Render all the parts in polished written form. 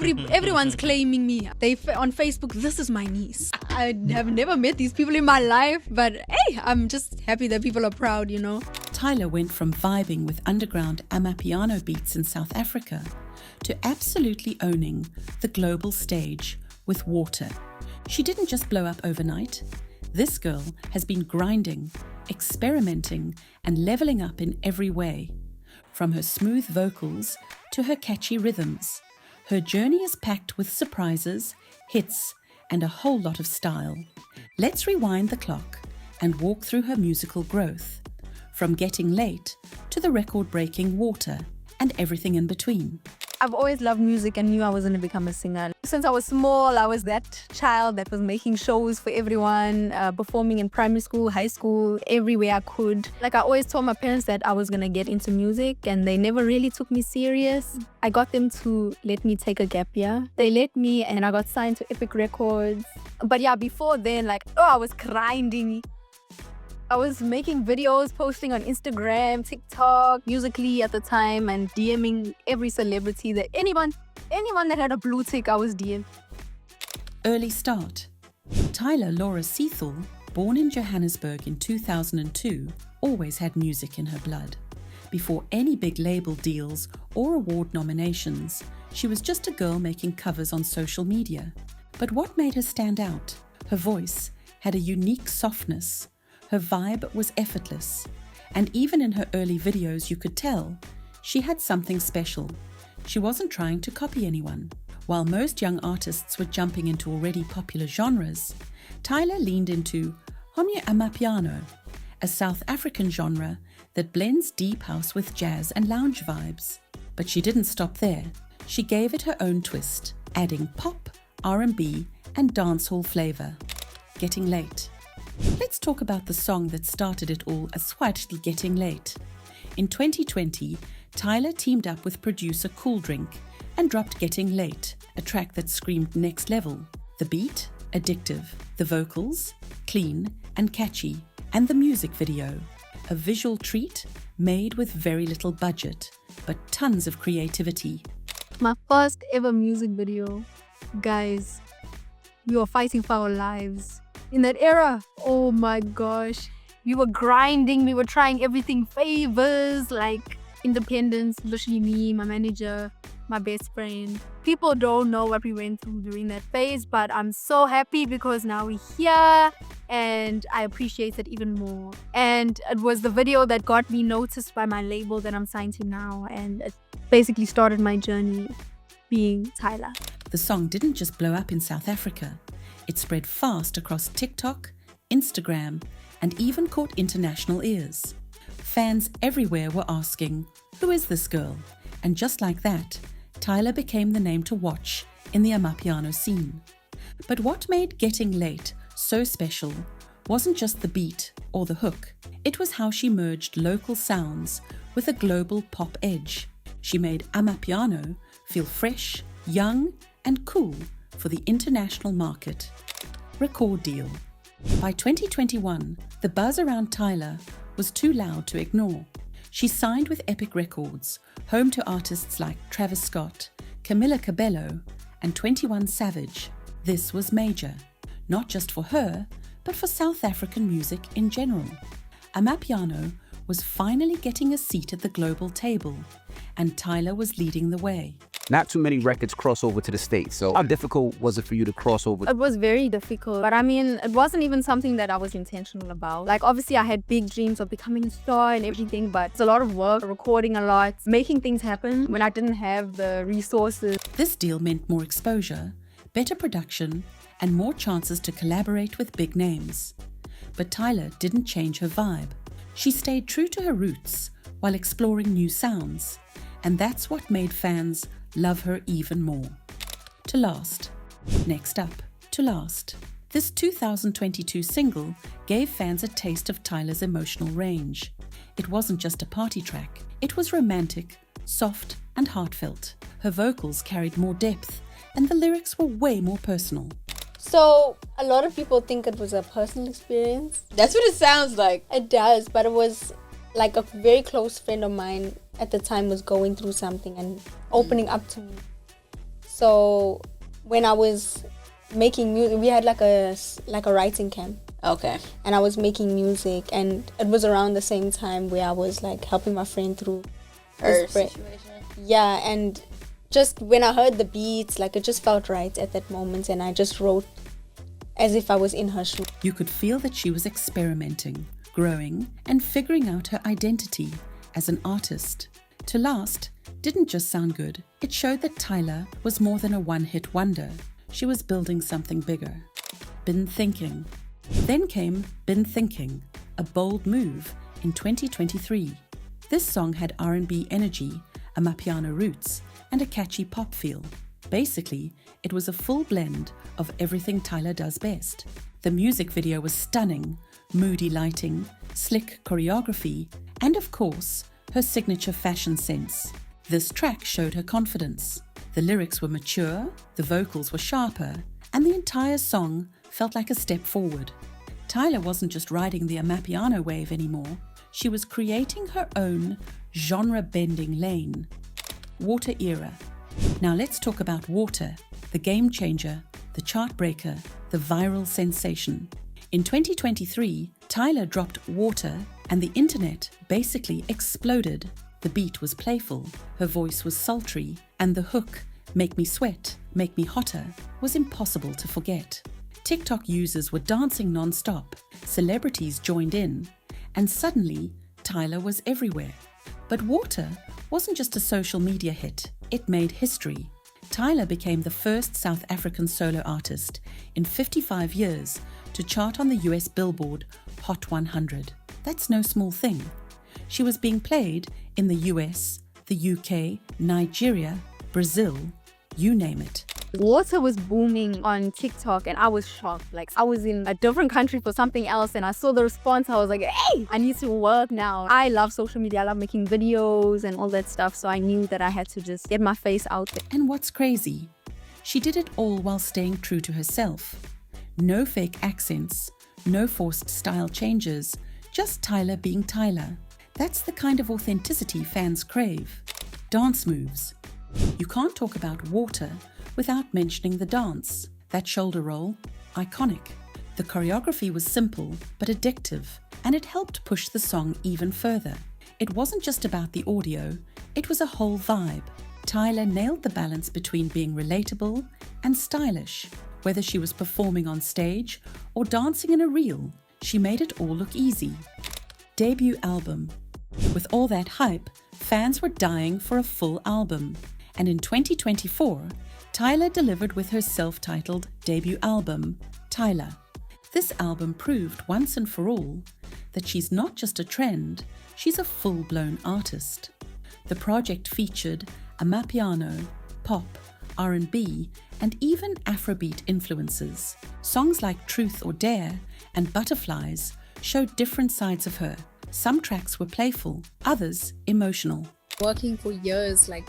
Everyone's claiming me. On Facebook, this is my niece. I have never met these people in my life, but hey, I'm just happy that people are proud, you know. Tyla went from vibing with underground amapiano beats in South Africa to absolutely owning the global stage with Water. She didn't just blow up overnight. This girl has been grinding, experimenting, and leveling up in every way. From her smooth vocals to her catchy rhythms, her journey is packed with surprises, hits, and a whole lot of style. Let's rewind the clock and walk through her musical growth, from Getting Late to the record-breaking Water and everything in between. I've always loved music and knew I was going to become a singer. Since I was small, I was that child that was making shows for everyone, performing in primary school, high school, everywhere I could. Like I always told my parents that I was going to get into music and they never really took me serious. I got them to let me take a gap year. They let me and I got signed to Epic Records. But yeah, before then, I was grinding. I was making videos, posting on Instagram, TikTok, Musically at the time, and DMing every celebrity that anyone that had a blue tick, I was DMing. Early start. Tyla Laura Seethal, born in Johannesburg in 2002, always had music in her blood. Before any big label deals or award nominations, she was just a girl making covers on social media. But what made her stand out? Her voice had a unique softness. Her vibe was effortless, and even in her early videos you could tell she had something special. She wasn't trying to copy anyone. While most young artists were jumping into already popular genres, Tyla leaned into amapiano, a South African genre that blends deep house with jazz and lounge vibes. But she didn't stop there. She gave it her own twist, adding pop, R&B, and dancehall flavor. Getting Late. Let's talk about the song that started it all, as Swately Getting Late. In 2020, Tyla teamed up with producer Cool Drink and dropped Getting Late, a track that screamed next level. The beat, addictive. The vocals, clean and catchy. And the music video, a visual treat made with very little budget, but tons of creativity. My first ever music video. Guys, we were fighting for our lives. In that era, oh my gosh, we were grinding, we were trying everything, favors, like independence, literally me, my manager, my best friend. People don't know what we went through during that phase, but I'm so happy because now we're here and I appreciate it even more. And it was the video that got me noticed by my label that I'm signed to now, and it basically started my journey being Tyla. The song didn't just blow up in South Africa. It spread fast across TikTok, Instagram, and even caught international ears. Fans everywhere were asking, "Who is this girl?" And just like that, Tyla became the name to watch in the amapiano scene. But what made Getting Late so special wasn't just the beat or the hook. It was how she merged local sounds with a global pop edge. She made amapiano feel fresh, young, and cool for the international market. Record deal. By 2021, the buzz around Tyla was too loud to ignore. She signed with Epic Records, home to artists like Travis Scott, Camila Cabello, and 21 Savage. This was major, not just for her, but for South African music in general. Amapiano was finally getting a seat at the global table, and Tyla was leading the way. Not too many records cross over to the States. So how difficult was it for you to cross over? It was very difficult, but I mean, it wasn't even something that I was intentional about. Like, obviously, I had big dreams of becoming a star and everything, but it's a lot of work, recording a lot, making things happen when I didn't have the resources. This deal meant more exposure, better production, and more chances to collaborate with big names. But Tyla didn't change her vibe. She stayed true to her roots while exploring new sounds, and that's what made fans love her even more. To Last. Next up, To Last. This 2022 single gave fans a taste of Tyla's emotional range. It wasn't just a party track. It was romantic, soft, and heartfelt. Her vocals carried more depth, and the lyrics were way more personal. So, a lot of people think it was a personal experience. That's what it sounds like. It does, but it was like a very close friend of mine at the time was going through something and opening up to me. So when I was making music, we had like a writing camp. Okay. And I was making music, and it was around the same time where I was like helping my friend through Her this situation. Yeah, and just when I heard the beats, like it just felt right at that moment, and I just wrote as if I was in her shoes. You could feel that she was experimenting, growing, and figuring out her identity as an artist. To Last didn't just sound good. It showed that Tyla was more than a one-hit wonder. She was building something bigger. Been Thinking. Then came Been Thinking, a bold move in 2023. This song had R&B energy, amapiano roots, and a catchy pop feel. Basically, it was a full blend of everything Tyla does best. The music video was stunning, moody lighting, slick choreography, and of course, her signature fashion sense. This track showed her confidence. The lyrics were mature, the vocals were sharper, and the entire song felt like a step forward. Tyla wasn't just riding the amapiano wave anymore. She was creating her own genre-bending lane. Water era. Now let's talk about Water, the game changer, the chart breaker, the viral sensation. In 2023, Tyla dropped Water and the internet basically exploded. The beat was playful, her voice was sultry, and the hook, Make Me Sweat, Make Me Hotter, was impossible to forget. TikTok users were dancing non-stop, celebrities joined in, and suddenly, Tyla was everywhere. But Water wasn't just a social media hit, it made history. Tyla became the first South African solo artist in 55 years to chart on the US Billboard Hot 100. That's no small thing. She was being played in the US, the UK, Nigeria, Brazil, you name it. Water was booming on TikTok and I was shocked. Like, I was in a different country for something else and I saw the response. I was like, hey, I need to work now. I love social media. I love making videos and all that stuff. So I knew that I had to just get my face out there. And what's crazy? She did it all while staying true to herself. No fake accents, no forced style changes, just Tyla being Tyla. That's the kind of authenticity fans crave. Dance moves. You can't talk about Water without mentioning the dance. That shoulder roll, iconic. The choreography was simple but addictive, and it helped push the song even further. It wasn't just about the audio, it was a whole vibe. Tyla nailed the balance between being relatable and stylish. Whether she was performing on stage or dancing in a reel, she made it all look easy. Debut album. With all that hype, fans were dying for a full album. And in 2024, Tyla delivered with her self-titled debut album, Tyla. This album proved once and for all that she's not just a trend, she's a full-blown artist. The project featured amapiano, pop, R&B, and even Afrobeat influences. Songs like Truth or Dare and Butterflies showed different sides of her. Some tracks were playful, others emotional. Working for years, like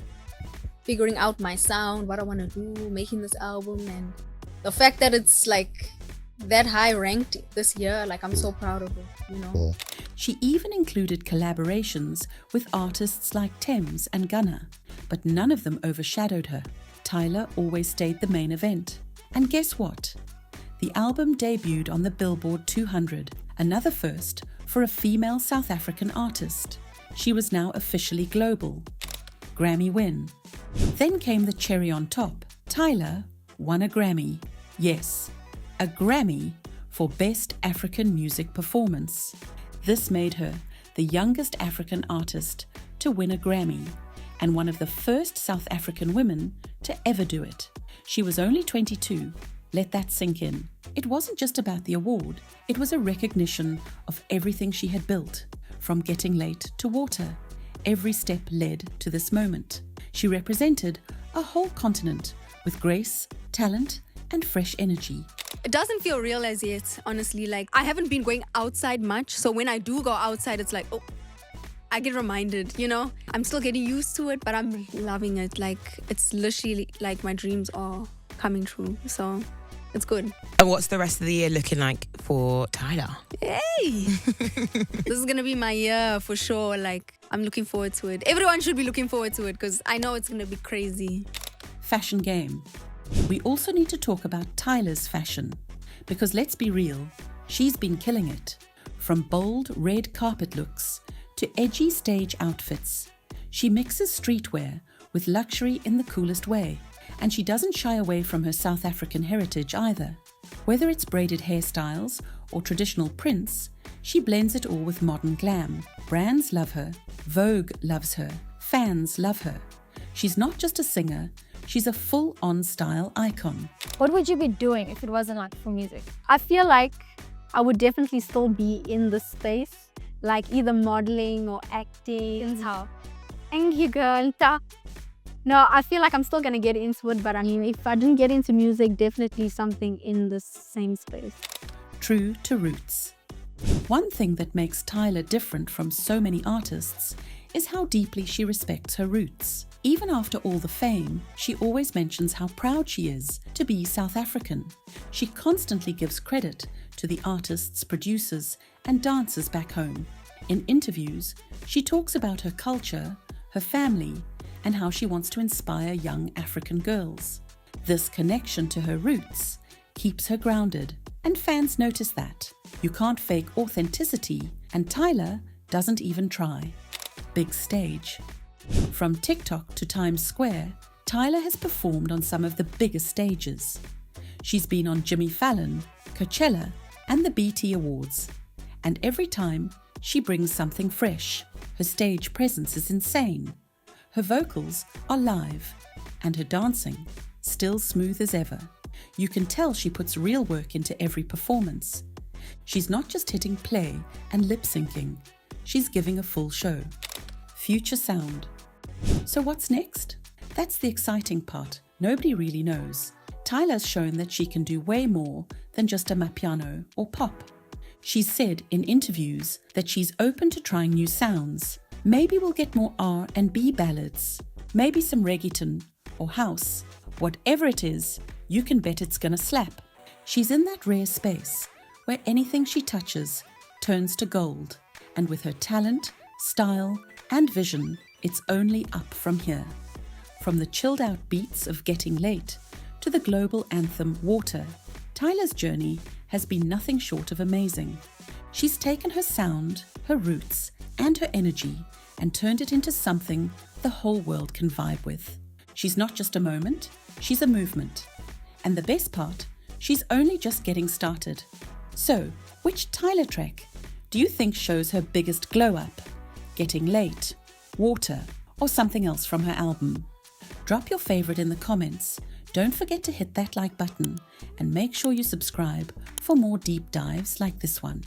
figuring out my sound, what I want to do, making this album, and the fact that it's like that high ranked this year, like I'm so proud of it, you know. She even included collaborations with artists like Tems and Gunna, but none of them overshadowed her. Tyla always stayed the main event. And guess what? The album debuted on the Billboard 200, another first for a female South African artist. She was now officially global. Grammy Win. Then came the cherry on top. Tyla won a Grammy. Yes, a Grammy for Best African Music Performance. This made her the youngest African artist to win a Grammy and one of the first South African women to ever do it. She was only 22. Let that sink in. It wasn't just about the award, it was a recognition of everything she had built, from getting late to Water. Every step led to this moment. She represented a whole continent with grace, talent, and fresh energy. It doesn't feel real as yet, honestly. Like, I haven't been going outside much, so when I do go outside, it's like, oh, I get reminded, you know? I'm still getting used to it, but I'm loving it. Like, it's literally like my dreams are coming true, so it's good. And what's the rest of the year looking like for Tyla? Hey! This is gonna be my year for sure. Like, I'm looking forward to it. Everyone should be looking forward to it because I know it's gonna be crazy. fashion game. We also need to talk about Tyla's fashion, because let's be real, she's been killing it. From bold red carpet looks to edgy stage outfits, she mixes streetwear with luxury in the coolest way, and she doesn't shy away from her South African heritage either. Whether it's braided hairstyles or traditional prints, she blends it all with modern glam. Brands love her, Vogue loves her, fans love her. She's not just a singer, she's a full-on style icon. What would you be doing if it wasn't like for music? I feel like I would definitely still be in the space, like either modeling or acting. Thank you, girl. No, I feel like I'm still gonna get into it, but I mean, if I didn't get into music, definitely something in the same space. True to roots. One thing that makes Tyla different from so many artists is how deeply she respects her roots. Even after all the fame, she always mentions how proud she is to be South African. She constantly gives credit to the artists, producers, and dancers back home. In interviews, she talks about her culture, her family, and how she wants to inspire young African girls. This connection to her roots keeps her grounded, and fans notice that. You can't fake authenticity, and Tyla doesn't even try. Big stage. From TikTok to Times Square, Tyla has performed on some of the biggest stages. She's been on Jimmy Fallon, Coachella, and the BT Awards. And every time, she brings something fresh. Her stage presence is insane. Her vocals are live, and her dancing still smooth as ever. You can tell she puts real work into every performance. She's not just hitting play and lip-syncing, she's giving a full show. Future sound. So what's next? That's the exciting part. Nobody really knows. Tyla's shown that she can do way more than just amapiano or pop. She's said in interviews that she's open to trying new sounds. Maybe we'll get more R&B ballads, maybe some reggaeton or house. Whatever it is, you can bet it's gonna slap. She's in that rare space where anything she touches turns to gold. And with her talent, style, and vision, it's only up from here. From the chilled out beats of Getting Late to the global anthem Water, Tyla's journey has been nothing short of amazing. She's taken her sound, her roots, and her energy and turned it into something the whole world can vibe with. She's not just a moment, she's a movement. And the best part, she's only just getting started. So, which Tyla track do you think shows her biggest glow up? Getting Late, Water, or something else from her album? Drop your favorite in the comments. Don't forget to hit that like button and make sure you subscribe for more deep dives like this one.